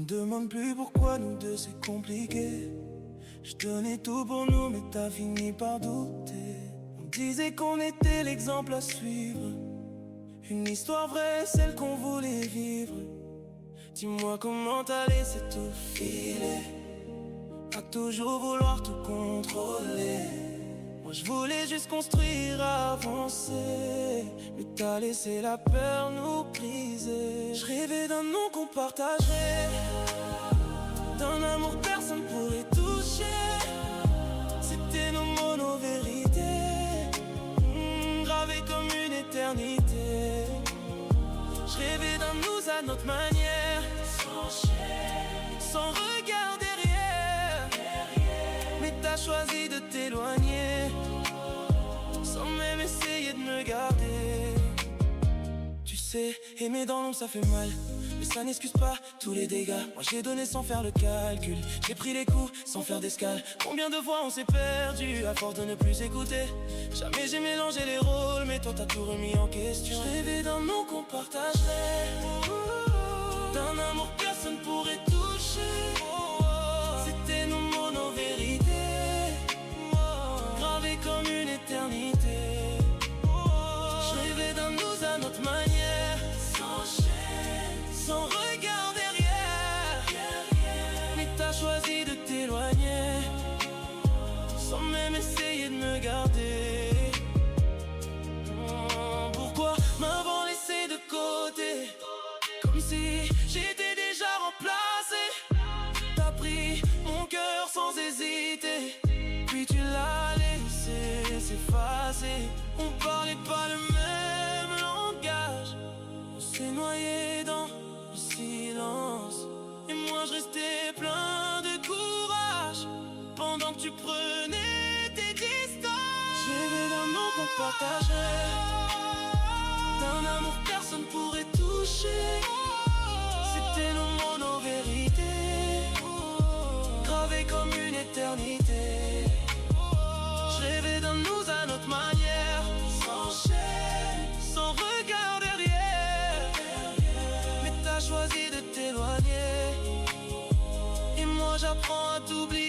demande plus pourquoi nous deux c'est compliqué. Je donnais tout pour nous mais t'as fini par douter. On disait qu'on était l'exemple à suivre, une histoire vraie, celle qu'on voulait vivre. Dis-moi comment t'as laissé tout filer, à toujours vouloir tout contrôler. Moi je voulais juste construire, avancer, mais t'as laissé la peur nous briser. Je rêvais d'un nom qu'on partagerait, d'un amour personne pourrait toucher. C'était nos mots, nos vérités, gravées comme une éternité. Je rêvais d'un nous à notre manière, sans regard derrière. Mais t'as choisi de t'éloigner, sans même essayer de me garder. Tu sais, aimer dans l'ombre ça fait mal, mais ça n'excuse pas tous les dégâts. Moi j'ai donné sans faire le calcul, j'ai pris les coups sans faire d'escale. Combien de fois on s'est perdu à force de ne plus écouter. Jamais j'ai mélangé les rôles, mais toi t'as tout remis en question. Je rêvais d'un nom qu'on partagerait, d'un amour personne pourrait toucher. C'était nos mots, nos vérités, gravées comme une éternité. Je rêvais d'un nous à notre manière, sans regard derrière. Mais t'as choisi de t'éloigner, sans même essayer de me garder. Pourquoi m'avoir laissé de côté, comme si j'étais déjà remplacé. T'as pris mon cœur sans hésiter, puis tu l'as laissé s'effacer. On parlait pas le même langage, on s'est noyé dans le silence. Et moi je restais plein de courage, pendant que tu prenais tes distances. J'ai rêvé d'un nom qu'on partageait, d'un amour personne pourrait toucher. C'était nos mots, nos vérités, gravées comme une éternité. Je rêvais d'un nous à notre manière, sans regard derrière. Mais t'as choisi de t'éloigner, et moi j'apprends à t'oublier.